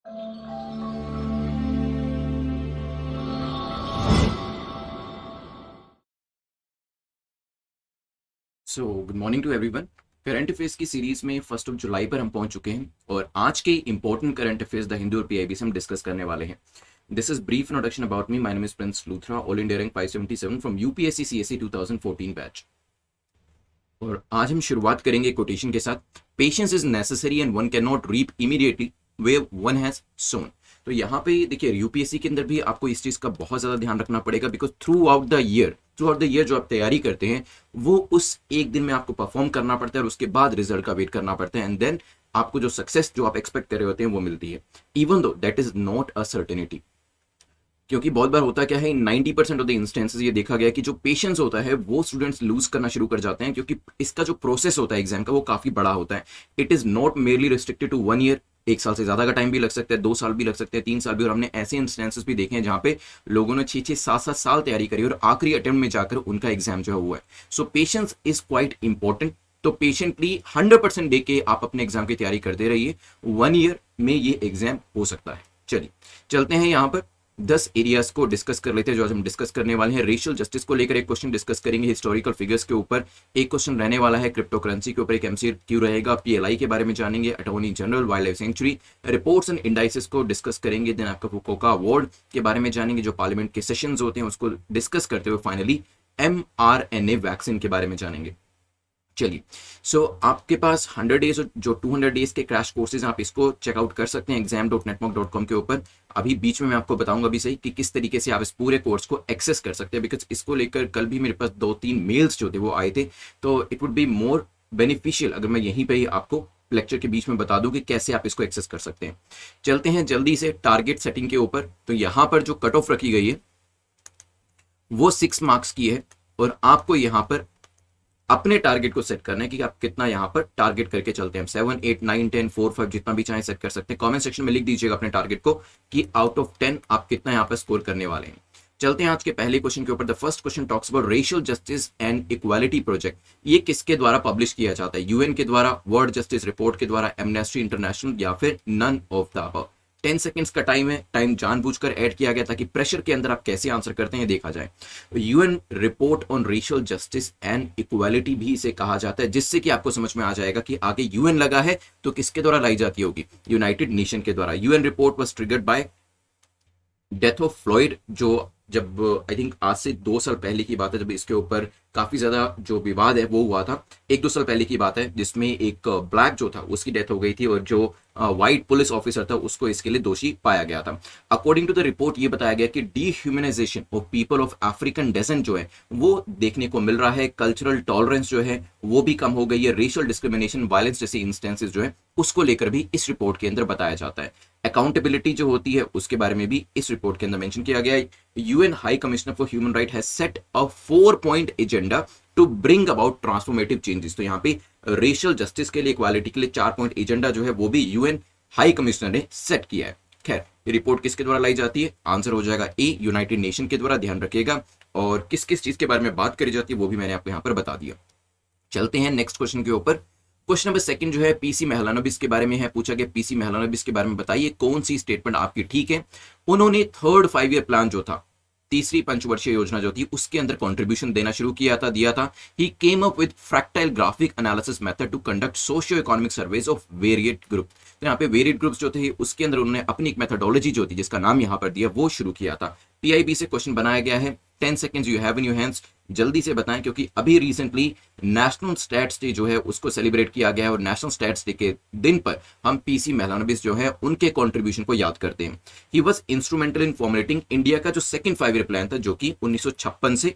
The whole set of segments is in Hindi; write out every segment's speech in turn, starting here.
Good morning to everyone. Current affairs की सीरीज में 1 जुलाई पर हम पहुंच चुके हैं और आज के important current affairs the Hindu और पीआईबी से हम डिस्कस करने वाले हैं। This is brief introduction about me. My name is Prince Luthra, all India rank 577 from UPSC CSE 2014 batch. और आज हम शुरुआत करेंगे कोटेशन के साथ। Patience is necessary and one can not reap immediately where one has sown. तो यहाँ पे देखिए यूपीएससी के अंदर भी आपको इस चीज का बहुत ज्यादा ध्यान रखना पड़ेगा, because through out the year जो आप तैयारी करते हैं वो उस एक दिन में आपको परफॉर्म करना पड़ता है और उसके बाद रिजल्ट का वेट करना पड़ता है, एंड देन आपको जो सक्सेस जो आप एक्सपेक्ट कर रहे होते हैं वो मिलती है, even though that is not a certainty. क्योंकि बहुत बार होता क्या है, 90% ऑफ द इंस्टेंसेस ये देखा गया कि जो पेशेंस होता है वो स्टूडेंट्स लूज करना शुरू कर जाते हैं, क्योंकि इसका जो प्रोसेस होता है एग्जाम का वो काफी बड़ा होता है। It is not merely restricted to 1 year. 1 साल से ज्यादा का टाइम भी लग सकता है, 2 साल भी लग सकते हैं, 3 साल भी। और हमने ऐसे इंस्टेंसेस भी देखे हैं जहां पे लोगों ने 6-7 साल तैयारी करी और आखिरी अटेम्प्ट में जाकर उनका एग्जाम जो है हुआ है। सो पेशेंस इज क्वाइट इंपॉर्टेंट। तो पेशेंटली 100% दे के आप अपने एग्जाम की तैयारी करते रहिए, 1 ईयर में ये एग्जाम हो सकता है। चलिए चलते हैं यहाँ पर 10 एरियाज को डिस्कस कर लेते हैं जो आज हम डिस्कस करने वाले हैं। रेशियल जस्टिस को लेकर एक क्वेश्चन डिस्कस करेंगे, हिस्टोरिकल फिगर्स के ऊपर एक क्वेश्चन रहने वाला है, क्रिप्टो करेंसी के ऊपर एक एमसीक्यू रहेगा, पीएलआई के बारे में जानेंगे, attorney general, wild life sanctuary, reports and indices को डिस्कस करेंगे, देन आपका फुकुओका अवार्ड के बारे में जानेंगे, जो पार्लियामेंट के सेशंस होते हैं उसको डिस्कस करते हुए फाइनली mRNA वैक्सीन के बारे में जानेंगे। चलिए आपके पास 100 डेज जो 200 डेज के क्रैश कोर्सेज आप इसको चेकआउट कर सकते हैं exam.netmock.com के ऊपर। अभी बीच में मैं आपको बताऊंगा भी सही कि किस तरीके से आप इस पूरे कोर्स को एक्सेस कर सकते हैं, बिकॉज इसको लेकर कल भी मेरे पास 2-3 मेल्स जो थे वो आए थे, तो it would be more beneficial अगर मैं यहीं पर ही आपको लेक्चर के बीच में बता दूं कि कैसे आप इसको एक्सेस कर सकते हैं। चलते हैं जल्दी से टारगेट सेटिंग के ऊपर। तो यहां पर जो कट ऑफ रखी गई है वो 6 मार्क्स की है और आपको यहां पर अपने टारगेट को सेट करना है कि आप कितना यहां पर टारगेट करके चलते हैं। 7, 8, 9, 10, 4, 5 जितना भी चाहे सेट कर सकते हैं। कमेंट सेक्शन में लिख दीजिएगा अपने टारगेट को कि आउट ऑफ 10 आप कितना यहां पर स्कोर करने वाले हैं। चलते हैं आज के पहले क्वेश्चन के ऊपर। The first question talks about racial justice and equality project. ये किसके द्वारा पब्लिश किया जाता है? यूएन के द्वारा, वर्ल्ड जस्टिस रिपोर्ट के द्वारा, एमनेस्टी इंटरनेशनल, या फिर none of the above. 10 seconds का टाइम है, टाइम जानबूझकर ऐड किया गया ताकि प्रेशर के अंदर आप कैसे आंसर करते हैं देखा जाए। UN report on racial justice and equality भी इसे कहा जाता है, जिससे कि आपको समझ में आ जाएगा कि आगे यूएन लगा है तो किसके द्वारा लाई जाती होगी? यूनाइटेड नेशन के द्वारा। UN report was triggered by death of Floyd, जो जब आई थिंक आज से 2 साल पहले की बात है, जब इसके ऊपर काफी ज्यादा जो विवाद है वो हुआ था। 1-2 साल पहले की बात है, जिसमें एक ब्लैक जो था उसकी डेथ हो गई थी और जो व्हाइट पुलिस ऑफिसर था उसको इसके लिए दोषी पाया गया था। अकॉर्डिंग टू द रिपोर्ट ये बताया गया कि dehumanisation of people of African descent जो है वो देखने को मिल रहा है। कल्चरल टॉलरेंस जो है वो भी कम हो गई है। रेशियल डिस्क्रिमिनेशन, वायलेंस जैसे इंस्टेंसेस जो है उसको लेकर भी इस रिपोर्ट के अंदर बताया जाता है। अकाउंटेबिलिटी जो होती है उसके बारे में भी इस रिपोर्ट के अंदर मेंशन किया गया है। UN High Commissioner for Human Right has set a 4-point agenda to bring about transformative changes. तो यहाँ पे रेशियल जस्टिस के लिए, इक्वालिटी के लिए 4-point एजेंडा जो है वो भी यूएन हाई कमिश्नर ने सेट किया है। खैर ये रिपोर्ट किसके द्वारा लाई जाती है? आंसर हो जाएगा ए, यूनाइटेड नेशन के द्वारा। ध्यान रखिएगा। और किस किस चीज के बारे में बात करी जाती है वो भी मैंने आपको यहाँ पर बता दिया। चलते हैं नेक्स्ट क्वेश्चन के ऊपर। क्वेश्चन नंबर 2 जो है पीसी मेहलानोबिस के बारे में है। पूछा गया पीसी मेहलानोबिस के बारे में बताइए कौन सी स्टेटमेंट आपकी ठीक है। उन्होंने 3rd 5-year प्लान जो था, तीसरी पंचवर्षीय योजना जो थी उसके अंदर कंट्रीब्यूशन देना शुरू दिया था। He came up with fractile graphic analysis method to conduct socio economic surveys of variate group. तो यहाँ पे वेरिएट ग्रुप्स जो थे उसके अंदर उन्होंने अपनी एक मेथोडोलॉजी जो थी जिसका नाम यहाँ पर दिया वो शुरू किया था। पीआईबी से क्वेश्चन बनाया गया है। 10 seconds you have in your hands, जल्दी से बताएं क्योंकि अभी रिसेंटली नेशनल स्टैट्स डे जो है उसको सेलिब्रेट किया गया है और नेशनल स्टैट्स डे के दिन पर हम पीसी मेहलानोबिस जो है उनके कंट्रीब्यूशन को याद करते हैं। He was instrumental in formulating India का जो सेकंड 5-year प्लान था, जो कि 1956 से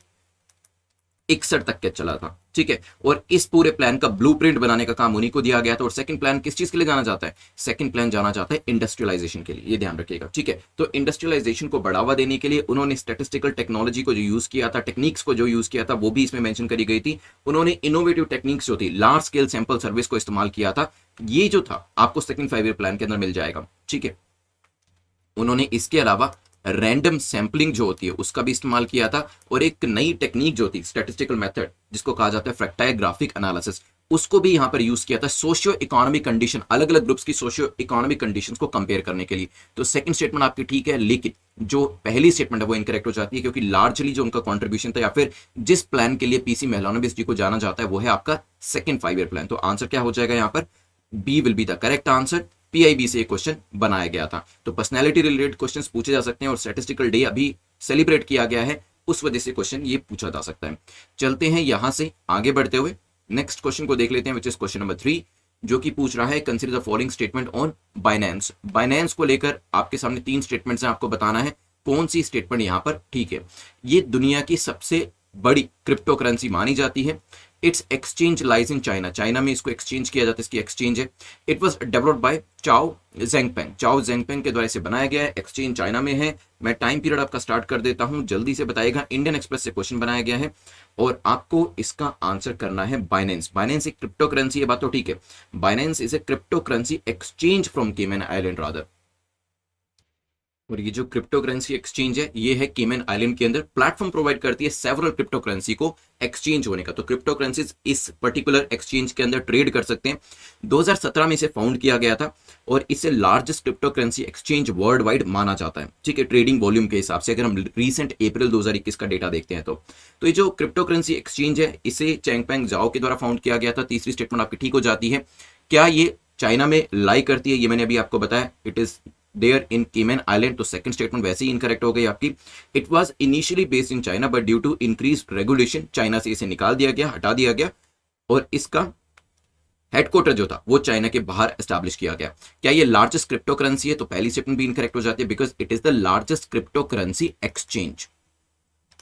61 तक के चला था। ठीक है, और इस पूरे प्लान का ब्लूप्रिंट बनाने का काम उन्हीं को दिया गया था। और सेकंड प्लान किस चीज के लिए जाना जाता है? सेकंड प्लान जाना जाता है इंडस्ट्रियलाइजेशन के लिए, ये ध्यान रखिएगा। ठीक है, तो इंडस्ट्रियलाइजेशन को बढ़ावा देने के लिए उन्होंने स्टैटिस्टिकल टेक्नोलॉजी को जो यूज किया था, टेक्निक्स को जो यूज किया था वो भी इसमें मेंशन करी गई थी। उन्होंने इनोवेटिव टेक्निक्स जो थी, लार्ज स्केल सैंपल सर्विस को इस्तेमाल किया था। ये जो था आपको सेकंड 5-year प्लान के अंदर मिल जाएगा। ठीक है, उन्होंने इसके अलावा रैंडम सैंपलिंग जो होती है उसका भी इस्तेमाल किया था और एक नई टेक्निक जो थी स्टैटिस्टिकल मेथड जिसको कहा जाता है फ्रैक्टाइल ग्राफिक एनालिसिस, उसको भी यहां पर यूज किया था सोशियो इकोनॉमिक कंडीशन, अलग अलग ग्रुप्स की सोशियो इकोनॉमिक कंडीशंस को कंपेयर करने के लिए। तो सेकंड स्टेटमेंट आपकी ठीक है, लेकिन जो पहली स्टेटमेंट है वो इनकरेक्ट हो जाती है, क्योंकि लार्जली जो उनका कंट्रीब्यूशन था या फिर जिस प्लान के लिए पीसी मेलानोबिस जी को जाना जाता है वो है आपका सेकंड 5 ईयर प्लान। तो आंसर क्या हो जाएगा यहां पर, B will be the correct answer. PIB से क्वेश्चन बनाया गया था। तो पर्सनैलिटी रिलेटेड क्वेश्चन पूछे जा सकते हैं और स्टैटिस्टिकल डे अभी सेलिब्रेट किया गया है, उस वजह से क्वेश्चन ये पूछा जा सकता है। चलते हैं यहां से आगे बढ़ते हुए नेक्स्ट क्वेश्चन को देख लेते हैं, विच इज क्वेश्चन नंबर 3, जो कि पूछ रहा है consider the following statement on Binance. Binance को लेकर आपके सामने 3 स्टेटमेंट्स हैं, आपको बताना है कौन सी स्टेटमेंट यहां पर ठीक है। ये दुनिया की सबसे बड़ी क्रिप्टो करेंसी मानी जाती है। It's exchange lies in China, China में इसको एक्सचेंज किया जाता है, इसकी एक्सचेंज है। इट वॉज डेवलप्ड बाय चाओ जेंगपेंग, चाओ जेंगपेंग के द्वारा इसे बनाया गया है। एक्सचेंज चाइना में है। मैं टाइम पीरियड आपका स्टार्ट कर देता हूं, जल्दी से बताइएगा। इंडियन एक्सप्रेस से क्वेश्चन बनाया गया है और आपको इसका आंसर करना है बाइनेंस। बाइनेंस एक क्रिप्टो करेंसी है, बात तो ठीक है। Binance is a crypto currency exchange from केमन आइलैंड रादर। और ये जो क्रिप्टो करेंसी एक्सचेंज है ये है केमन आइलैंड के अंदर, प्लेटफॉर्म प्रोवाइड करती है सेवरल क्रिप्टो करेंसी को एक्सचेंज होने का। तो क्रिप्टो करेंसीज इस पर्टिकुलर एक्सचेंज के अंदर ट्रेड कर सकते हैं। 2017 में इसे फाउंड किया गया था और इसे largest crypto currency exchange world wide माना जाता है, ठीक है, ट्रेडिंग वॉल्यूम के हिसाब से। अगर हम रीसेंट अप्रैल 2021 का डेटा देखते हैं तो ये जो क्रिप्टो करेंसी एक्सचेंज है इसे चैंगपेंग जाओ के द्वारा फाउंड किया गया था। तीसरी स्टेटमेंट आपकी ठीक हो जाती है। क्या ये चाइना में लाई करती है, ये मैंने अभी आपको बताया, इट इज देयर इन केमन आइलैंड। तो सेकंड स्टेटमेंट वैसे ही इनकरेक्ट हो गई आपकी। It was initially based in China but due to increase regulation China से इसे निकाल दिया गया, हटा दिया गया और इसका हेडक्वार्टर जो था वो चाइना के बाहर एस्टैब्लिश किया गया। क्या ये लार्जेस्ट क्रिप्टो करेंसी है, तो पहली स्टेटमेंट भी इनकरेक्ट हो जाती है because it is the largest crypto currency exchange,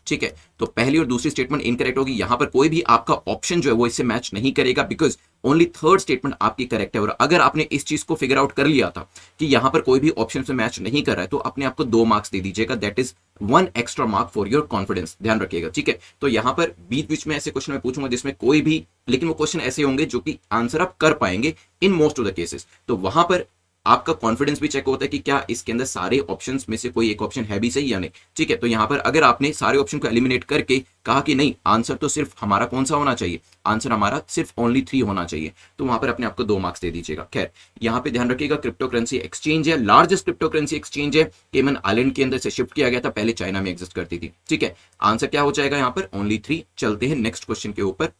ठीक है। तो पहली और दूसरी स्टेटमेंट इनकरेक्ट होगी। यहां पर कोई भी आपका ऑप्शन जो है वो इससे मैच नहीं करेगा बिकॉज ओनली थर्ड स्टेटमेंट आपकी करेक्ट है। और अगर आपने इस चीज को फिगर आउट कर लिया था कि यहां पर कोई भी ऑप्शन से मैच नहीं कर रहा है तो अपने आपको 2 मार्क्स दे दीजिएगा, that is 1 extra mark for your confidence, ध्यान रखिएगा, ठीक है। तो यहां पर बीच बीच में ऐसे क्वेश्चन मैं पूछूंगा जिसमें कोई भी, लेकिन वो क्वेश्चन ऐसे होंगे जो कि आंसर आप कर पाएंगे in most of the cases. तो वहां पर आपका कॉन्फिडेंस भी चेक होता है कि क्या इसके अंदर सारे ऑप्शंस में से कोई एक ऑप्शन है भी सही या नहीं, ठीक है। तो यहां पर अगर आपने सारे ऑप्शन को एलिमिनेट करके कहा कि नहीं आंसर तो सिर्फ हमारा कौन सा होना चाहिए, आंसर हमारा सिर्फ ओनली 3 होना चाहिए, तो वहां पर अपने आपको 2 मार्क्स दे दीजिएगा। खैर यहां पे ध्यान रखिएगा क्रिप्टो करेंसी एक्सचेंज है, लार्जेस्ट क्रिप्टो करेंसी एक्सचेंज है, केमन आइलैंड के अंदर से शिफ्ट किया गया था, पहले चाइना में एग्जिस्ट करती थी, ठीक है। आंसर क्या हो जाएगा यहां पर, ओनली 3। चलते हैं नेक्स्ट क्वेश्चन के ऊपर,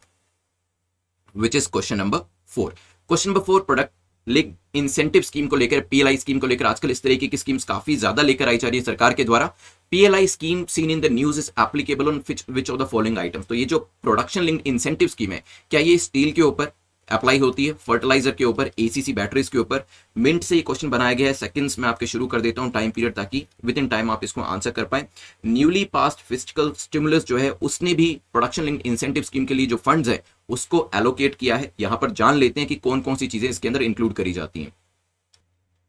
which is question number 4। Question number 4, product link incentive scheme को लेकर, पीएलआई स्कीम को लेकर आजकल इस तरीके की स्कीम्स काफी ज्यादा लेकर आई जा रही है सरकार के द्वारा। PLI scheme seen in the news is applicable on which of the following items. तो ये जो प्रोडक्शन लिंक्ड इंसेंटिव स्कीम है, क्या ये स्टील के ऊपर अप्लाई होती है, फर्टिलाइजर के ऊपर, एसीसी बैटरीज के ऊपर? मिनट से ये क्वेश्चन बनाया गया है, सेकंड्स में आपके शुरू कर देता हूं टाइम पीरियड ताकि विद इन टाइम आप इसको आंसर कर पाए। न्यूली पास्ड फिस्कल स्टिमुलस जो है उसने भी प्रोडक्शन लिंक्ड इंसेंटिव स्कीम के लिए जो फंड्स है उसको एलोकेट किया है। यहां पर जान लेते हैं कि कौन कौन सी चीजें इसके अंदर इंक्लूड करी जाती हैं।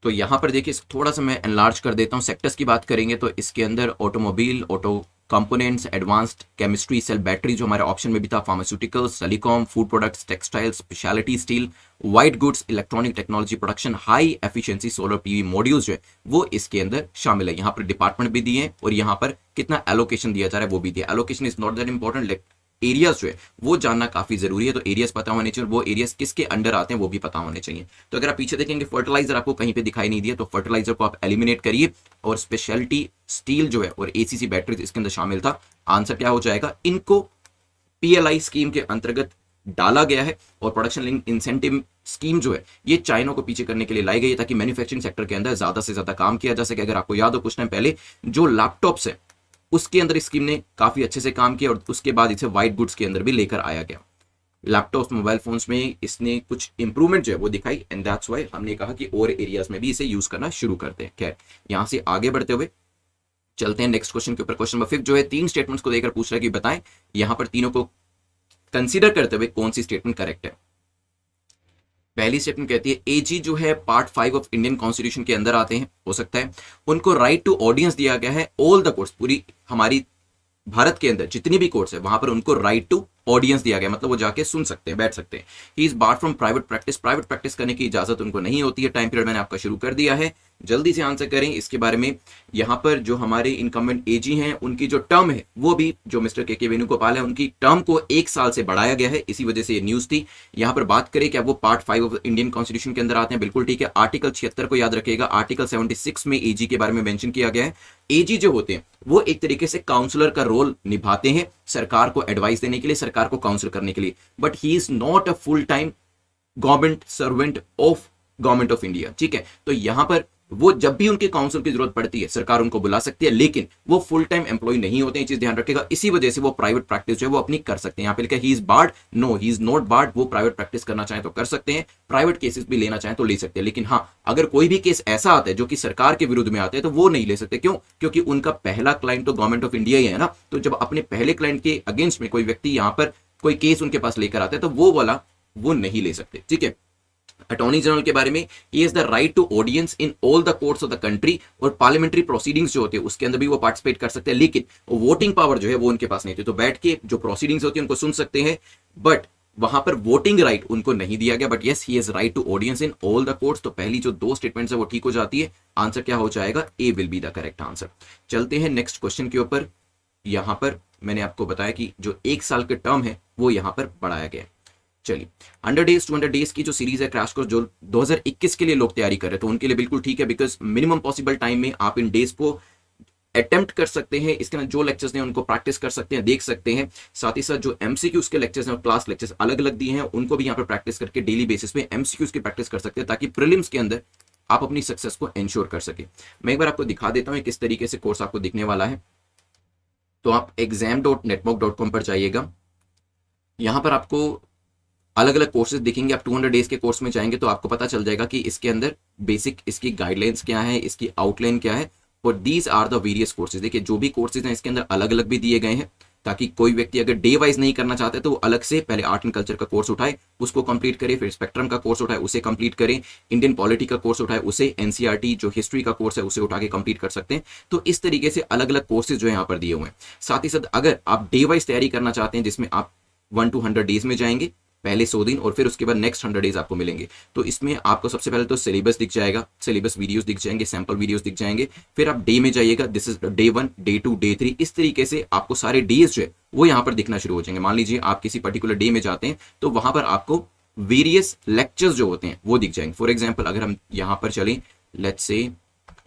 तो यहां पर देखिए थोड़ा सा मैं एनलार्ज कर देता हूं, सेक्टर्स की बात करेंगे तो इसके अंदर automobile, auto components, advanced chemistry, cell battery जो हमारे ऑप्शन में भी था, pharmaceuticals, telecom, food products, textiles, speciality steel, white goods, electronic technology production, high efficiency solar PV modules जो है वो इसके अंदर शामिल है। यहाँ पर डिपार्टमेंट भी दिए हैं और यहाँ पर कितना एलोकेशन दिया जा रहा है वो भी दिया। Allocation is not that important, areas जो है वो जानना काफी जरूरी है। तो एरियाज पता होने चाहिए, वो एरियाज किसके अंडर आते हैं वो भी पता होने चाहिए। तो अगर आप पीछे देखेंगे फर्टिलाइजर आपको कहीं पे दिखाई नहीं दिया, तो फर्टिलाइजर को आप एलिमिनेट करिए और स्पेशलिटी स्टील जो है और एसीसी बैटरीज इसके अंदर शामिल था। आंसर क्या हो जाएगा, इनको पीएलआई स्कीम के अंतर्गत डाला गया है और प्रोडक्शन लिंक इंसेंटिव स्कीम जो है ये चाइना को पीछे करने के लिए लाई गई है ताकि मैन्युफैक्चरिंग सेक्टर के अंदर ज्यादा से ज्यादा काम किया जा सके। अगर आपको याद हो कुछ टाइम पहले जो लैपटॉप्स है उसके अंदर स्कीम ने काफी अच्छे से काम किया और उसके बाद इसे व्हाइट गुड्स के अंदर भी लेकर आया गया। लैपटॉप्स, मोबाइल फोन्स में इसने कुछ इंप्रूवमेंट जो है वो दिखाई एंड दैट्स व्हाई हमने कहा कि और एरियाज में भी इसे यूज करना शुरू करते हैं। खैर यहां से आगे बढ़ते हुए चलते हैं नेक्स्ट क्वेश्चन के ऊपर। क्वेश्चन नंबर 5 जो है 3 स्टेटमेंट्स को लेकर पूछ रहा है कि बताएं यहां पर तीनों को कंसीडर करते हुए कौन सी स्टेटमेंट करेक्ट है। पहली स्टेटमेंट कहती है एजी जो है पार्ट 5 ऑफ इंडियन कॉन्स्टिट्यूशन के अंदर आते हैं, हो सकता है उनको राइट टू ऑडियंस दिया गया है। ऑल द कोर्ट्स, पूरी हमारी भारत के अंदर जितनी भी कोर्ट्स है वहां पर उनको राइट टू ऑडियंस दिया गया, मतलब वो जाके सुन सकते हैं, बैठ सकते हैं। ही is board from private practice, private practice करने की इजाजत उनको नहीं होती है। टाइम पीरियड मैंने आपका शुरू कर दिया है, जल्दी से आंसर करें इसके बारे में। यहां पर जो हमारे इनकम्बेंट एजी हैं उनकी जो टर्म है वो भी जो मिस्टर के वेणुगोपाल है उनकी टर्म को 1 साल से बढ़ाया गया है, इसी वजह से ये न्यूज थी। यहां पर बात करें क्या वो पार्ट 5 ऑफ इंडियन कॉन्स्टिट्यूशन के अंदर आते हैं, बिल्कुल ठीक है। आर्टिकल 76 को याद रखिएगा, आर्टिकल 76 में एजी के बारे में मेंशन किया गया है। एजी जो होते हैं वो एक तरीके से काउंसलर का रोल निभाते हैं सरकार को एडवाइस देने के लिए, सरकार को काउंसिल करने के लिए, but he is not a full time government servant of government of India, ठीक है। तो यहां पर वो जब भी उनके काउंसिल की जरूरत पड़ती है सरकार उनको बुला सकती है, लेकिन वो फुल टाइम एम्प्लॉय नहीं होते हैं, चीज ध्यान रखेगा। इसी वजह से वो प्राइवेट प्रैक्टिस जो है वो अपनी कर सकते हैं। यहां पे लिखा he is barred, no he is not barred. वो प्राइवेट प्रैक्टिस करना चाहे तो कर सकते हैं, प्राइवेट केसेस भी लेना चाहे तो ले सकते हैं, लेकिन हाँ अगर कोई भी केस ऐसा आता है जो कि सरकार के विरुद्ध में आता है तो वो नहीं ले सकते। क्यों? क्योंकि उनका पहला क्लाइंट तो गवर्नमेंट ऑफ इंडिया ही है ना। तो जब अपने पहले क्लाइंट के अगेंस्ट में कोई व्यक्ति यहां पर कोई केस उनके पास लेकर आता है तो वो वाला वो नहीं ले सकते, ठीक है। अटॉर्नी जनरल के बारे में, he is the right to audience in all the courts of the country, और पार्लियामेंट्री प्रोसीडिंग्स जो होते हैं उसके अंदर भी वो पार्टिसिपेट कर सकते हैं, लेकिन वोटिंग पावर जो है वो उनके पास नहीं थी। तो बैठ के जो प्रोसीडिंग्स होती है उनको सुन सकते हैं, बट वहां पर वोटिंग राइट उनको नहीं दिया गया। But yes he is right to audience in all the courts. तो पहली जो 2 स्टेटमेंट्स है वो ठीक हो जाती है। आंसर क्या हो जाएगा? A will be the correct answer. चलते हैं नेक्स्ट क्वेश्चन के ऊपर। यहां पर मैंने आपको बताया कि जो 1 साल के टर्म है वो यहां पर बढ़ाया गया। चलिए 100 डेज 200 डेज की जो सीरीज है क्रैश कोर्स जो 2021 के लिए लोग तैयारी कर रहे हैं तो उनके लिए बिल्कुल ठीक है, बिकॉज मिनिमम पॉसिबल टाइम में आप इन डेज को अटेम्प्ट कर सकते हैं। इसके अंदर जो लेक्चर्स हैं उनको प्रैक्टिस कर सकते हैं, देख सकते हैं। साथ ही साथ जो एमसीक्यूज के लेक्चर्स हैं और क्लास लेक्चर्स अलग अलग दिए हैं उनको भी यहाँ पर प्रैक्टिस करके डेली बेसिस पे एमसीक्यूज की प्रैक्टिस कर सकते हैं, ताकि प्रीलिम्स के अंदर आप अपनी सक्सेस को एंश्योर कर सके। मैं एक बार आपको दिखा देता हूँ किस तरीके से कोर्स आपको दिखने वाला है। तो आप exam.netmock.com पर जाइएगा, यहां पर आपको अलग अलग कोर्सेज दिखेंगे। आप 200 डेज के कोर्स में जाएंगे तो आपको पता चल जाएगा कि इसके अंदर बेसिक इसकी गाइडलाइंस क्या है, इसकी आउटलाइन क्या है, और these are the various courses. देखिए जो भी कोर्सेज हैं इसके अंदर अलग अलग भी दिए गए हैं, ताकि कोई व्यक्ति अगर डे वाइज नहीं करना चाहते तो वो अलग से पहले आर्ट एंड कल्चर का कोर्स उठाए, उसको कंप्लीट करे, फिर स्पेक्ट्रम का कोर्स उठाए, उसे कंप्लीट करें, इंडियन पॉलिटी का कोर्स उठाए, उसे एनसीईआरटी जो हिस्ट्री का कोर्स है उसे उठा के कंप्लीट कर सकते हैं। तो इस तरीके से अलग अलग कोर्सेज जो है यहाँ पर दिए हुए हैं। साथ ही साथ अगर आप डे वाइज तैयारी करना चाहते हैं जिसमें आप 1 to 100 डेज में जाएंगे, पहले 100 दिन और फिर उसके बाद नेक्स्ट 100 डेज आपको मिलेंगे, तो इसमें आपको सबसे पहले तो सिलेबस दिख जाएगा, सिलेबस वीडियोस दिख जाएंगे, सैंपल वीडियोस दिख जाएंगे। फिर आप डे में जाइएगा, this is day 1, day 2, day 3, इस तरीके से आपको सारे डेज जो है वो यहाँ पर दिखना शुरू हो जाएंगे। मान लीजिए आप किसी पर्टिकुलर डे में जाते हैं तो वहां पर आपको वेरियस लेक्चर्स जो होते हैं वो दिख जाएंगे। फॉर एग्जाम्पल अगर हम यहाँ पर चलें, लेट्स से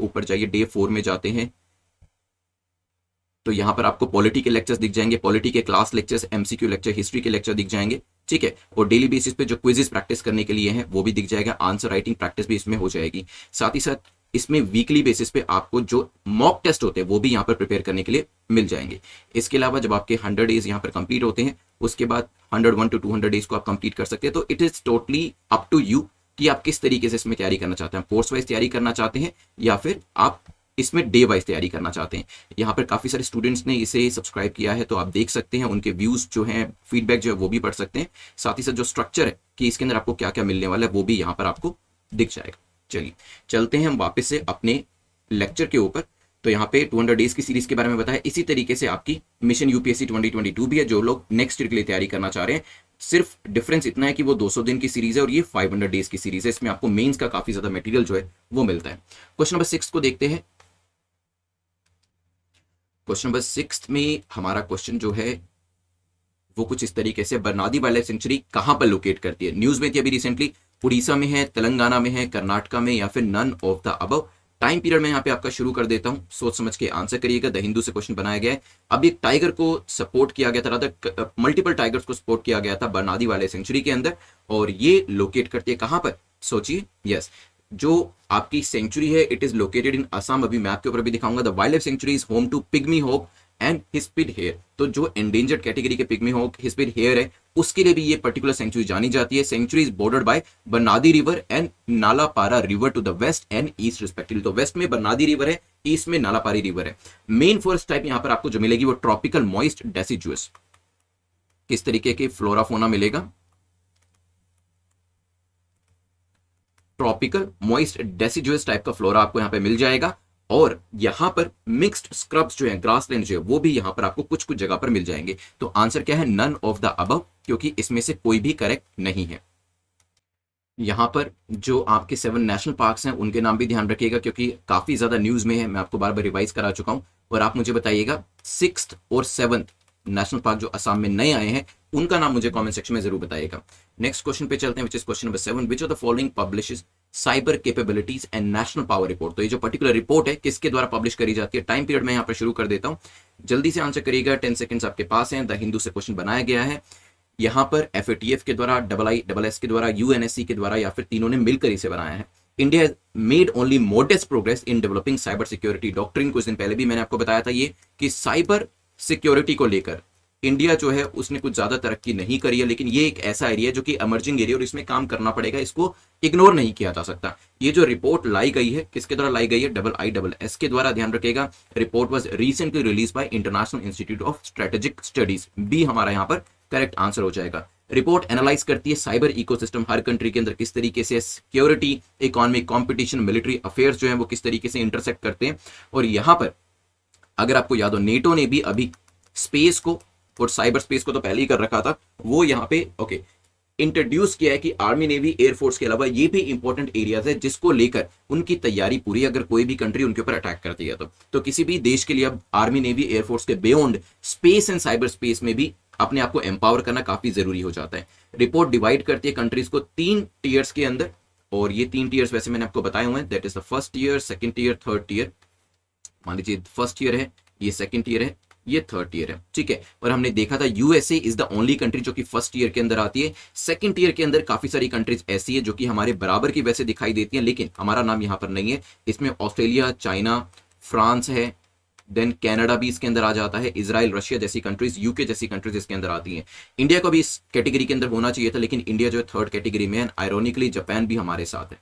ऊपर जाइए, डे 4 में जाते हैं तो यहाँ पर आपको पॉलिटी के लेक्चर्स दिख जाएंगे, पॉलिटी के class lectures, MCQ lecture, history के लेक्चर दिख जाएंगे, ठीक है। और डेली बेसिस पे जो क्विजेस प्रैक्टिस करने के लिए हैं वो भी दिख जाएगा, आंसर राइटिंग प्रैक्टिस भी इसमें हो जाएगी। साथ ही साथ इसमें वीकली बेसिस पे आपको जो मॉक टेस्ट होते हैं वो भी यहाँ पर प्रिपेयर करने के लिए मिल जाएंगे। इसके अलावा जब आपके 100 डेज यहाँ पर कंप्लीट होते हैं उसके बाद 101 to 200 डेज को आप कंप्लीट कर सकते हैं। तो it is totally up to you कि आप किस तरीके से इसमें तैयारी करना चाहते हैं, कोर्स वाइज तैयारी करना चाहते हैं या फिर आप इसमें डे वाइज तैयारी करना चाहते हैं। यहाँ पर काफी सारे स्टूडेंट्स ने इसे सब्सक्राइब किया है तो आप देख सकते हैं, उनके व्यूज जो हैं, फीडबैक जो है वो भी पढ़ सकते हैं। साथ ही साथ जो स्ट्रक्चर है कि इसके अंदर आपको क्या क्या मिलने वाला है वो भी यहाँ पर आपको दिख जाएगा। चलिए चलते हैं हम वापस से अपने लेक्चर के ऊपर। तो यहाँ पे 200 डेज की सीरीज के बारे में बताया, इसी तरीके से आपकी मिशन यूपीएससी 2022 भी है जो लोग नेक्स्ट ईयर के लिए तैयारी करना चाह रहे हैं। सिर्फ डिफरेंस इतना है कि वो 200 दिन की सीरीज है और ये 500 डेज की सीरीज है। इसमें आपको मेंस का काफी ज्यादा मटेरियल जो है वो मिलता है। क्वेश्चन नंबर 6 को देखते हैं। क्वेश्चन नंबर 6 में हमारा क्वेश्चन जो है वो कुछ इस तरीके से, बरनादी वाइल्ड लाइफ सेंचुरी कहां पर लोकेट करती है? न्यूज में थी अभी रिसेंटली, उड़ीसा में है, तेलंगाना में है, कर्नाटका में, या फिर none of the above. Time period में यहाँ पे आपका शुरू कर देता हूं, सोच समझ के आंसर करिएगा। द हिंदू से क्वेश्चन बनाया गया है। अब एक टाइगर को सपोर्ट किया गया था, मल्टीपल टाइगर्स को सपोर्ट किया गया था बरनादी वाइल्ड लाइफ सेंचुरी के अंदर, और ये लोकेट करती है कहां पर? सोचिए। यस, जो आपकी सेंचुरी है it is located in Assam. अभी मैप के ऊपर भी दिखाऊंगा। The wildlife sanctuary is home to pygmy hog and hispid hare. तो जो एंडेंजर्ड कैटेगरी के पिग्मी हॉक, हिस्पिड हेयर है, उसके लिए भी ये पर्टिकुलर सेंचुरी जानी जाती है। Sanctuary is bordered by Barnadi river and Nalapara river to the west and east respectively. तो वेस्ट में बरनादी रिवर है, ईस्ट में नालापारी रिवर है। मेन फॉरेस्ट टाइप यहां पर आपको जो मिलेगी वो ट्रॉपिकल मॉइस्ट डेसिजुअस। किस तरीके के फ्लोरा फोना मिलेगा? ट्रॉपिकल मॉइस्ट डेसिजुअस टाइप का फ्लोरा आपको यहां पे मिल जाएगा। और यहाँ पर मिक्स्ड स्क्रब्स जो है, ग्रासलैंड जो है, वो भी यहाँ पर आपको कुछ कुछ जगह पर मिल जाएंगे। तो आंसर क्या है? नन ऑफ द अबव, क्योंकि इसमें से कोई भी करेक्ट नहीं है। यहाँ पर जो आपके 7 नेशनल पार्क्स हैं उनके नाम भी ध्यान रखिएगा, क्योंकि काफी ज्यादा न्यूज में है, मैं आपको बार बार रिवाइज करा चुका हूँ। और आप मुझे बताइएगा 6th और 7th नेशनल पार्क जो असम में नए आए हैं उनका नाम मुझे कमेंट सेक्शन में जरूर बताइएगा। नेक्स्ट क्वेश्चन पे चलते हैं, which is question number 7। Which of the following publishes cyber capabilities and national power report. तो ये जो पर्टिकुलर रिपोर्ट है किसके द्वारा पब्लिश करी जाती है? टाइम पीरियड में यहाँ पर शुरू कर देता हूँ, जल्दी से आंसर करिएगा, 10 सेकंड्स आपके पास हैं। द हिंदू से क्वेश्चन बनाया गया है, यहाँ पर FATF के द्वारा, IISS के द्वारा, UNSC के द्वारा, या फिर तीनों ने मिलकर इसे बनाया है। India made only modest progress in developing cyber security doctrine. कुछ दिन पहले भी मैंने आपको बताया था ये कि साइबर सिक्योरिटी को लेकर इंडिया जो है उसने कुछ ज्यादा तरक्की नहीं करी है, लेकिन ये एक ऐसा एरिया है जो कि इमर्जिंग एरिया और इसमें काम करना पड़ेगा, इसको इग्नोर नहीं किया जा सकता। ये जो रिपोर्ट लाई गई है किसके द्वारा लाई गई है? IISS के द्वारा, ध्यान रखिएगा। Report was recently release by International Institute of Strategic Studies. B हमारा यहाँ पर करेक्ट आंसर हो जाएगा। रिपोर्ट एनालाइज करती है साइबर इकोसिस्टम हर कंट्री के अंदर किस तरीके से security, economic, competition, military affairs जो है वो किस तरीके से इंटरसेक्ट करते हैं। और यहां पर अगर आपको याद हो, नेटो ने भी अभी स्पेस को और साइबर स्पेस को तो पहले ही कर रखा था, वो यहां पे इंट्रोड्यूस किया है कि आर्मी, नेवी, एयरफोर्स के अलावा ये भी इंपॉर्टेंट एरियाज है जिसको लेकर उनकी तैयारी पूरी, अगर कोई भी कंट्री उनके ऊपर अटैक करती है तो किसी भी देश के लिए अब आर्मी, नेवी, एयरफोर्स के beyond space and cyber space में भी अपने आप को एम्पावर करना काफी जरूरी हो जाता है। रिपोर्ट डिवाइड करती है कंट्रीज को 3 टीयर्स के अंदर, और ये 3 टीयर्स वैसे मैंने आपको बताए हुए हैं, that is the first year, second year, third year. मान लीजिए फर्स्ट ईयर है, ये सेकंड ईयर है, ये थर्ड ईयर है, ठीक है। और हमने देखा था USA is the only country जो कि फर्स्ट ईयर के अंदर आती है। सेकंड ईयर के अंदर काफी सारी कंट्रीज ऐसी है जो कि हमारे बराबर की वैसे दिखाई देती हैं, लेकिन हमारा नाम यहां पर नहीं है। इसमें ऑस्ट्रेलिया, चाइना, फ्रांस है, देन कनाडा भी इसके अंदर आ जाता है, इजराइल, रशिया जैसी कंट्रीज, यूके जैसी कंट्रीज इसके अंदर आती हैं। इंडिया को भी इस कैटेगरी के अंदर होना चाहिए था, लेकिन इंडिया जो है थर्ड कैटेगरी में है। आयरोनिकली जापान भी हमारे साथ है,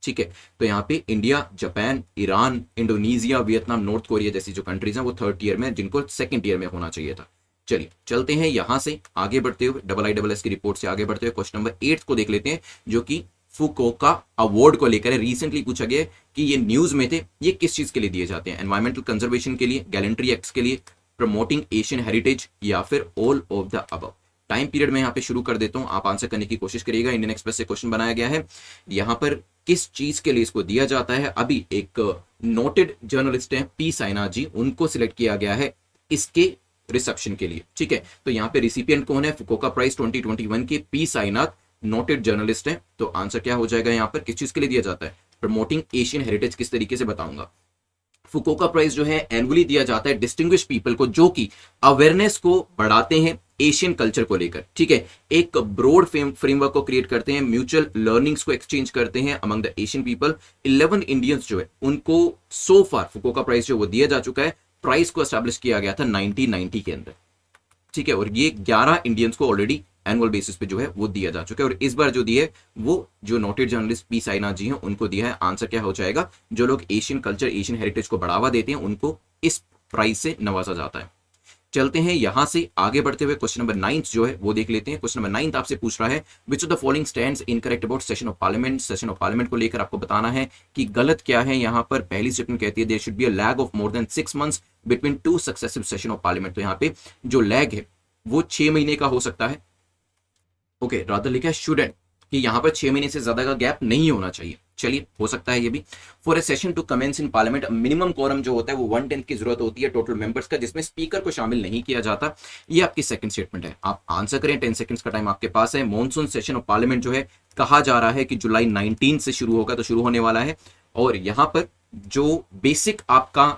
ठीक है। तो यहाँ पे India, Japan, Iran, Indonesia, Vietnam, north Korea जैसी जो कंट्रीज हैं वो थर्ड ईयर में, जिनको सेकंड ईयर में होना चाहिए था। चलिए चलते हैं यहां से आगे बढ़ते हुए, IISS की रिपोर्ट से आगे बढ़ते हुए क्वेश्चन नंबर 8 को देख लेते हैं, जो कि फुकुओका अवार्ड को लेकर है। रिसेंटली पूछा गया कि ये न्यूज में थे, ये किस चीज के लिए दिए जाते हैं? एनवायरमेंटल कंजर्वेशन के लिए, गैलेंट्री एक्ट्स के लिए, प्रमोटिंग एशियन हेरिटेज, या फिर all of the above. Time period में यहाँ पे शुरू कर देता हूं, आप आंसर करने की कोशिश करिएगा। इंडियन एक्सप्रेस से क्वेश्चन बनाया गया है, यहाँ पर किस चीज के लिए इसको दिया जाता है? अभी एक नोटेड जर्नलिस्ट है पी साइनाथ जी, उनको सिलेक्ट किया गया है इसके रिसेप्शन के लिए, ठीक है। तो यहाँ पे रिसिपिएंट कौन है? फुकुओका प्राइज 2021 के पी साइनाथ, नोटेड जर्नलिस्ट है। तो आंसर क्या हो जाएगा यहाँ पर? किस चीज के लिए दिया जाता है? Promoting Asian heritage. किस तरीके से बताऊंगा। फुकुओका प्राइज जो है एनुअली दिया जाता है डिस्टिंग्विश पीपल को जो कि अवेयरनेस को बढ़ाते हैं एशियन कल्चर को लेकर, ठीक है। एक ब्रॉड फ्रेमवर्क को क्रिएट करते हैं, म्यूचुअल लर्निंग्स को एक्सचेंज करते हैं among the Asian people. 11 Indians जो है उनको सो फार फुकुओका प्राइज जो वो दिया जा चुका है। प्राइज को एस्टैब्लिश किया गया था 1990 के अंदर, ठीक है। और ये 11 इंडियंस को ऑलरेडी एनुअल बेसिस पे जो है वो दिया जा चुका है। और इस बार जो दिया है वो जो नोटेड जर्नलिस्ट पी साइनाथ जी हैं उनको दिया है। आंसर क्या हो जाएगा? जो लोग एशियन कल्चर, एशियन हेरिटेज को बढ़ावा देते हैं उनको इस प्राइज से नवाजा जाता है। चलते हैं यहां से आगे बढ़ते हुए क्वेश्चन नंबर 9 जो है वो देख लेते हैं। क्वेश्चन नंबर 9 आपसे पूछ रहा है, which of the following stands incorrect about session of parliament. Session of parliament को लेकर आपको बताना है कि गलत क्या है। यहां पर पहली स्टेटमेंट कहती है there should be a lag of more than 6 months between 2 successive session of Parliament. तो यहाँ पे जो लैग है वो 6 महीने का हो सकता है, ओके। रादर लिखा है शुडेंट, कि यहां पर 6 महीने से ज्यादा का गैप नहीं होना चाहिए। चलिए हो सकता है ये भी। For a session to commence in Parliament minimum quorum जो होता है वो 1/10 की जरूरत होती है टोटल मेंबर्स का, जिसमें स्पीकर को शामिल नहीं किया जाता। ये आपकी सेकंड स्टेटमेंट है, आप आंसर करें। 10 सेकंड्स का टाइम आपके पास है। मॉनसून सेशन ऑफ पार्लियामेंट जो है कहा जा रहा है कि जुलाई 19 से शुरू होगा, तो शुरू होने वाला है। और यहां पर जो बेसिक आपका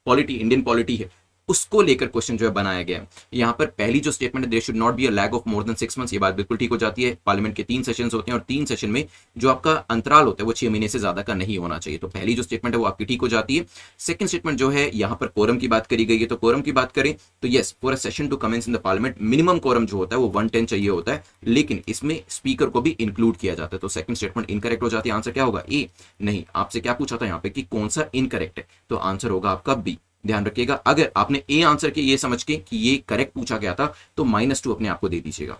पॉलिटी, इंडियन पॉलिटी है, उसको लेकर क्वेश्चन जो है बनाया गया है। यहाँ पर पहली जो स्टेटमेंट है there should not be a lag of more than 6 months, ये बात बिल्कुल ठीक हो जाती है। पार्लियामेंट के 3 सेशंस होते हैं और 3 सेशन में जो आपका अंतराल होता है वो 6 महीने से ज्यादा का नहीं होना चाहिए। तो पहली जो स्टेटमेंट है वो आपकी ठीक हो जाती है। सेकंड स्टेटमेंट जो है यहाँ पर कोरम की बात करी गई है, तो कोरम की बात करें तो yes, for a session to commence in the Parliament minimum quorum जो होता है वो 110 चाहिए होता है, लेकिन इसमें स्पीकर को भी इंक्लूड किया जाता है। तो सेकंड स्टेटमेंट इनकरेक्ट हो जाती है। आंसर क्या होगा? ए। नहीं, आपसे क्या पूछा था यहाँ पे कि कौन सा इनकरेक्ट है, तो आंसर होगा आपका बी। ध्यान रखिएगा, अगर आपने ए आंसर के ये समझ के कि ये करेक्ट पूछा गया था तो -2 अपने आप को दे दीजिएगा।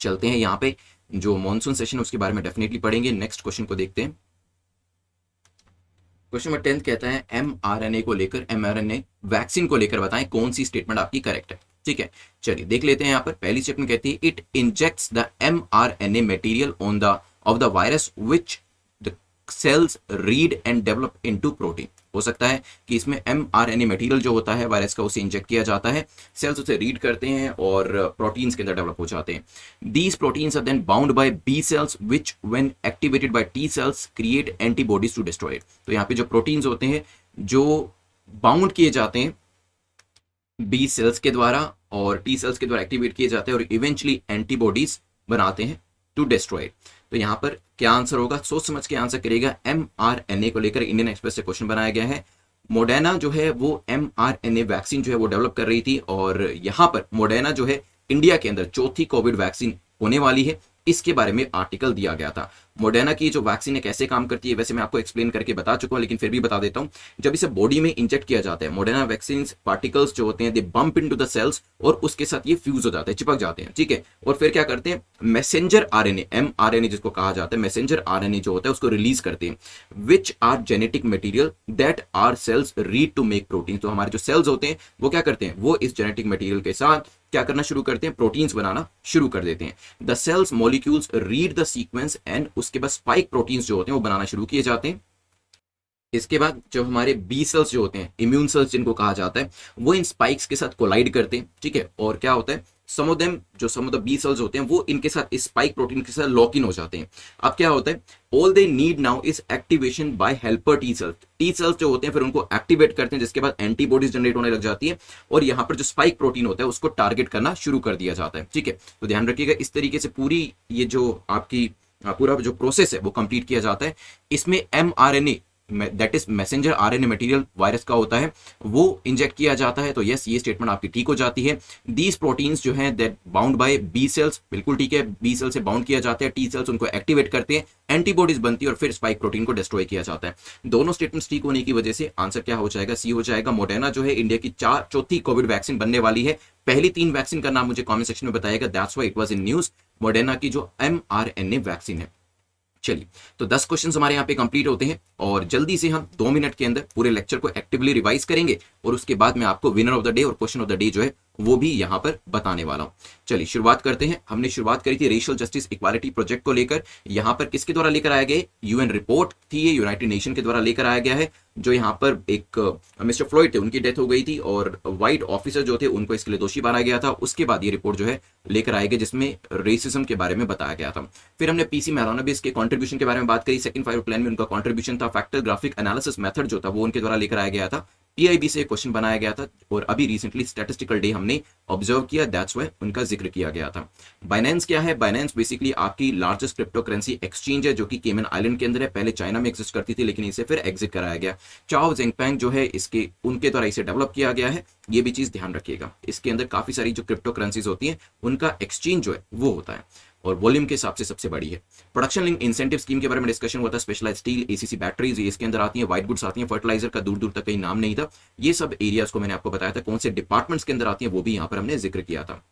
चलते हैं यहाँ पे जो मॉनसून सेशन उसके बारे में डेफिनेटली पढ़ेंगे। नेक्स्ट क्वेश्चन को देखते हैं। क्वेश्चन नंबर 10 कहता है mRNA को लेकर, mRNA वैक्सीन को लेकर बताएं कौन सी स्टेटमेंट आपकी करेक्ट है। ठीक है, चलिए देख लेते हैं। यहाँ पर पहली स्टेटमेंट कहती है it injects the mRNA material on the of the virus which the cells read and develop into protein. हो सकता है कि इसमें mRNA मटेरियल जो होता है वायरस का, उसे इंजेक्ट किया जाता है, सेल्स उसे रीड करते हैं और प्रोटीन्स के अंदर डेवलप हो जाते हैं। These proteins are then bound by B cells which when activated by T cells create antibodies to destroy it. तो यहाँ पे जो प्रोटीन्स होते हैं जो बाउंड किए जाते हैं बी सेल्स के द्वारा और टी सेल्स के द्वारा एक्टिवेट किए जाते हैं और इवेंचुअली एंटीबॉडीज बनाते हैं टू डिस्ट्रॉय। तो यहाँ पर क्या आंसर होगा, सोच समझ के आंसर करेगा। mRNA को लेकर इंडियन एक्सप्रेस से क्वेश्चन बनाया गया है। मोडेना जो है वो mRNA वैक्सीन जो है वो डेवलप कर रही थी और यहाँ पर मोडेना जो है इंडिया के अंदर चौथी कोविड वैक्सीन होने वाली है, इसके बारे में आर्टिकल दिया गया था। मोडेना की जो वैक्सीन है कैसे काम करती है वैसे मैं आपको एक्सप्लेन करके बता चुका हूं, लेकिन फिर भी बता देता हूं। जब इसे बॉडी में इंजेक्ट किया जाता है, मोडेना वैक्सीन पार्टिकल्स जो होते हैं दे बम्प इनटू द सेल्स और उसके साथ ये फ्यूज हो जाते हैं, चिपक जाते हैं। ठीक है, और फिर क्या करते हैं, मैसेंजर आरएनए, mRNA जिसको कहा जाता है, मैसेंजर आरएनए जो होता है उसको रिलीज करते हैं, which are genetic material that are cells read to make protein. तो हमारे जो सेल्स होते हैं वो क्या करते हैं, वो इस जेनेटिक मटेरियल के साथ क्या करना शुरू करते हैं, प्रोटीन्स बनाना शुरू कर देते हैं। The cells molecules read the sequence and उसके बाद स्पाइक प्रोटीन्स जो होते हैं वो बनाना शुरू किए जाते हैं। इसके बाद जो हमारे बी सेल्स जो होते हैं, इम्यून सेल्स जिनको कहा जाता है, वो इन स्पाइक्स के साथ कोलाइड करते हैं। ठीक है, और क्या होता है, सम ऑफ द बी सेल्स होते हैं वो इनके साथ इस स्पाइक प्रोटीन के साथ लॉक इन हो जाते हैं। अब क्या होता है, all they need now is activation bye helper T cells. T cells जो होते हैं फिर उनको एक्टिवेट करते हैं, जिसके बाद एंटीबॉडीज जनरेट होने लग जाती है और यहाँ पर जो स्पाइक प्रोटीन होता है उसको टारगेट करना शुरू कर दिया जाता है। ठीक है, तो ध्यान रखिएगा, इस तरीके से पूरी ये जो आपकी पूरा जो प्रोसेस है वो कंप्लीट किया जाता है। इसमें mRNA that is messenger RNA material virus का होता है वो इंजेक्ट किया जाता है। तो यस, ये स्टेटमेंट आपकी ठीक हो जाती है। दीज प्रोटीन्स जो हैं that bound by B cells, बिल्कुल ठीक है, बी सेल से बाउंड किया जाता है, टी सेल्स उनको एक्टिवेट करते हैं, एंटीबॉडीज बनती है और फिर स्पाइक प्रोटीन को डिस्ट्रॉय किया जाता है। दोनों स्टेटमेंट्स ठीक होने की वजह से आंसर क्या हो जाएगा, सी हो जाएगा। मोडेना जो है इंडिया की चौथी कोविड वैक्सीन बनने वाली है। पहली 3 वैक्सीन का नाम मुझे कमेंट सेक्शन में बताएगा, that's why it was in news. Moderna की जो mRNA वैक्सीन है। चलिए, तो 10 क्वेश्चन हमारे यहाँ पे कंप्लीट होते हैं और जल्दी से हम 2 मिनट के अंदर पूरे लेक्चर को एक्टिवली रिवाइज करेंगे और उसके बाद मैं आपको विनर ऑफ द डे और क्वेश्चन ऑफ द डे जो है वो भी यहाँ पर बताने वाला हूँ। चलिए शुरुआत करते हैं। हमने शुरुआत करी थी रेशियल जस्टिस इक्वालिटी प्रोजेक्ट को लेकर। यहाँ पर किसके द्वारा लेकर आया गया, यूएन रिपोर्ट थी, ये यूनाइटेड नेशन के द्वारा लेकर आया गया है। जो यहाँ पर एक मिस्टर फ्लॉयड थे, उनकी डेथ हो गई थी और व्हाइट ऑफिसर जो थे उनको इसके लिए दोषी माना गया था। उसके बाद ये रिपोर्ट जो है लेकर आए गए जिसमें रेसिज्म के बारे में बताया गया था। फिर हमने पीसी मैलोनोबिस के कंट्रीब्यूशन के बारे में बात करी। सेकंड 5 प्लान में उनका कंट्रीब्यूशन था। फैक्टर ग्राफिक एनालिसिस मेथड जो था वो उनके द्वारा लेकर आया गया था। पीआईबी से क्वेश्चन बनाया गया था और अभी रिसेंटली स्टैटिस्टिकल डे हमने ऑब्जर्व किया, दैट्स व्हाई उनका जिक्र किया गया था। बाइनेंस क्या है, बाइनेंस बेसिकली आपकी लार्जेस्ट क्रिप्टो करेंसी एक्सचेंज है जो कि केमन आइलैंड के अंदर है। पहले चाइना में एग्जिस्ट करती थी लेकिन इसे फिर एग्जिट कराया गया। चाओ जेंगपेंग जो है इसके उनके द्वारा इसे डेवलप किया गया है। ये भी चीज ध्यान रखिएगा, इसके अंदर काफी सारी जो क्रिप्टो करेंसीज होती हैं उनका एक्सचेंज जो है वो होता है और वॉल्यूम के हिसाब से सबसे बड़ी है। प्रोडक्शन लिंक इंसेंटिव स्कीम के बारे में डिस्कशन हुआ था। स्पेशलाइज्ड स्टील, एसीसी बैटरीज इसके अंदर आती हैं, व्हाइट गुड्स आती हैं, फर्टिलाइजर का दूर दूर तक कहीं नाम नहीं था। ये सब एरियाज को मैंने आपको बताया था, कौन से डिपार्टमेंट्स के अंदर आती हैं वो भी यहाँ पर हमने जिक्र किया था।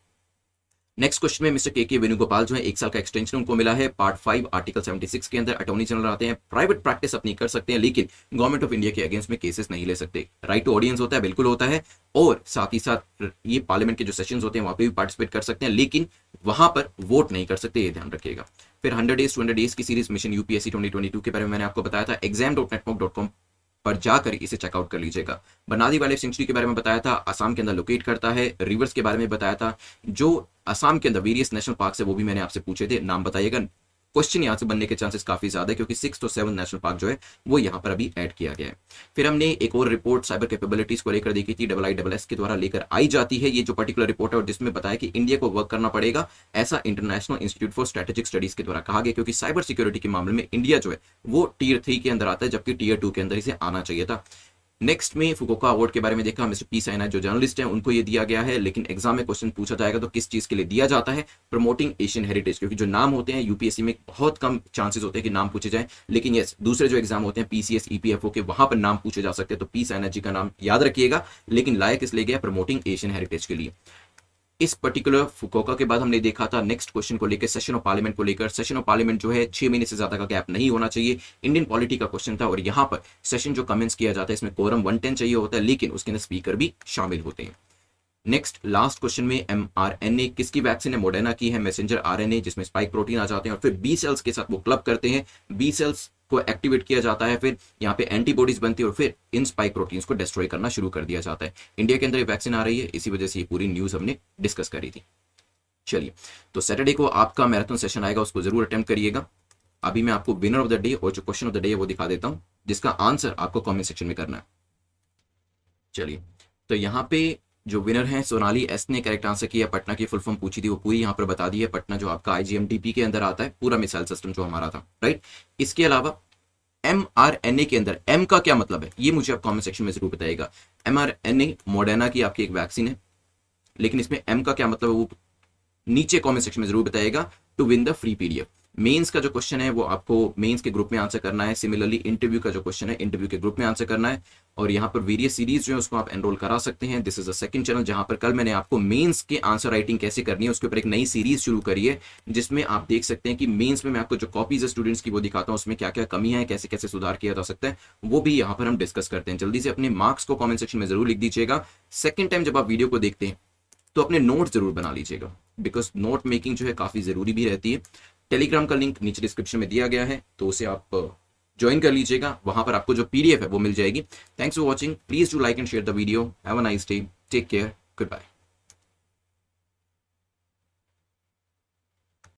नेक्स्ट क्वेश्चन में मिस्टर के वेणुगोपाल जो है 1 साल का एक्सटेंशन उनको मिला है। पार्ट 5 आर्टिकल 76 के अंदर अटॉर्नी जनरल आते हैं। प्राइवेट प्रैक्टिस अपनी कर सकते हैं लेकिन गवर्नमेंट ऑफ इंडिया के अगेंस्ट में केसेस नहीं ले सकते। राइट टू ऑडियंस होता है, बिल्कुल होता है, और साथ ही साथ ये पार्लियामेंट के जो सेशंस होते हैं वहां पे भी पार्टिसिपेट कर सकते हैं लेकिन वहां पर वोट नहीं कर सकते, ये ध्यान रखिएगा। फिर 100 डेज 200 डेज की सीरीज मिशन यूपीएससी 2022 के बारे में मैंने आपको बताया था। exam.network.com पर जाकर इसे चेकआउट कर लीजिएगा। बनादी वाइल्ड सेंचुरी के बारे में बताया था, असम के अंदर लोकेट करता है। रिवर्स के बारे में बताया था, जो असम के अंदर वेरियस नेशनल पार्क है वो भी मैंने आपसे पूछे थे, नाम बताइएगा। क्वेश्चन यहाँ से बनने के चांसेस काफी ज्यादा है क्योंकि 6 to 7 नेशनल पार्क जो है वो यहाँ पर अभी ऐड किया गया है। फिर हमने एक और रिपोर्ट साइबर कैपेबिलिटीज को लेकर देखी थी, IISS के द्वारा लेकर आई जाती है ये जो पर्टिकुलर रिपोर्ट है और जिसमें बताया कि इंडिया को वर्क करना पड़ेगा, ऐसा international institute for strategic studies के द्वारा कहा गया क्योंकि साइबर सिक्योरिटी के मामले में इंडिया जो है वो टियर 3 के अंदर आता है जबकि टियर 2 के अंदर इसे आना चाहिए था। नेक्स्ट में फुकुओका अवार्ड के बारे में देखा, मिस्टर पी साइना जो जर्नलिस्ट हैं उनको ये दिया गया है, लेकिन एग्जाम में क्वेश्चन पूछा जाएगा तो किस चीज के लिए दिया जाता है, प्रमोटिंग एशियन हेरिटेज, क्योंकि जो नाम होते हैं यूपीएससी में बहुत कम चांसेस होते हैं कि नाम पूछे जाए, लेकिन यस दूसरे जो एग्जाम होते हैं पीसीएस ईपीएफओ के वहां पर नाम पूछे जा सकते हैं, तो पी साइना जी का नाम याद रखिएगा, लेकिन लायक इसलिए गया प्रमोटिंग एशियन हेरिटेज के लिए। इस पर्टिकुलर फुकोका के बाद हमने देखा था नेक्स्ट क्वेश्चन को लेकर, सेशन ऑफ पार्लियामेंट को लेकर। सेशन ऑफ पार्लियामेंट जो है 6 महीने से ज्यादा का गैप नहीं होना चाहिए, इंडियन पॉलिटी का क्वेश्चन था। और यहाँ पर सेशन जो कमेंट्स किया जाता है इसमें कोरम 110 चाहिए होता है, लेकिन उसके अंदर स्पीकर भी शामिल होते हैं। नेक्स्ट लास्ट क्वेश्चन में mRNA किसकी वैक्सीन है? मोडेना की है, मैसेंजर आरएनए जिसमें स्पाइक प्रोटीन आ जाते हैं और फिर बी सेल्स के साथ वो क्लब करते हैं, बी सेल्स को एक्टिवेट किया जाता है, फिर यहाँ पे एंटीबॉडीज बनती है और फिर इन स्पाइक प्रोटीन्स को डिस्ट्रॉय करना शुरू कर दिया जाता है। इंडिया के अंदर ये वैक्सीन आ रही है, इसी वजह से ये पूरी न्यूज हमने डिस्कस करी थी। चलिए, तो सैटरडे को आपका मैराथन सेशन आएगा, उसको जरूर अटेम्प्ट करिएगा। अभी मैं आपको विनर ऑफ द डे और जो क्वेश्चन ऑफ द डे है वो दिखा देता हूं, जिसका आंसर आपको कमेंट सेक्शन में करना है। चलिए, तो यहाँ पे जो विनर है सोनाली एस ने करेक्ट आंसर किया। पटना की फुल फॉर्म पूछी थी, वो पूरी यहाँ पर बता दी है। पटना जो आपका आईजीएमडीपी के अंदर आता है, पूरा मिसाइल सिस्टम जो हमारा था, राइट। इसके अलावा mRNA के अंदर m का क्या मतलब है, ये मुझे आप कमेंट सेक्शन में जरूर बताइएगा। mRNA मोडेना की आपकी एक वैक्सीन है, लेकिन इसमें m का क्या मतलब है वो नीचे कमेंट सेक्शन में जरूर बताइएगा। To win the free PDF. Mains का जो क्वेश्चन है वो आपको मेंस के ग्रुप में आंसर करना है। सिमिलरली इंटरव्यू का जो क्वेश्चन है इंटरव्यू के ग्रुप में आंसर करना है। और यहाँ पर वेरियस सीरीज जो है उसको आप एनरोल करा सकते हैं। This is the second channel जहां पर कल मैंने आपको मेंस के आंसर राइटिंग कैसे करनी है उसके ऊपर एक नई सीरीज शुरू करी है, जिसमें आप देख सकते हैं कि मेंस में मैं आपको जो कॉपीज है स्टूडेंट्स की वो दिखाता हूँ, उसमें क्या क्या कमियां है, कैसे कैसे सुधार किया जा सकता है, वो भी यहाँ पर हम डिस्कस करते हैं। जल्दी से अपने मार्क्स को कॉमेंट सेक्शन में जरूर लिख दीजिएगा। सेकंड टाइम जब आप वीडियो को देखते हैं तो अपने नोट जरूर बना लीजिएगा, बिकॉज नोट मेकिंग जो है काफी जरूरी भी रहती है। टेलीग्राम का लिंक नीचे डिस्क्रिप्शन में दिया गया है, तो उसे आप ज्वाइन कर लीजिएगा, वहां पर आपको जो पीडीएफ है वो मिल जाएगी। Thanks for watching, please do like and share the video. Have a nice day, take care, good bye.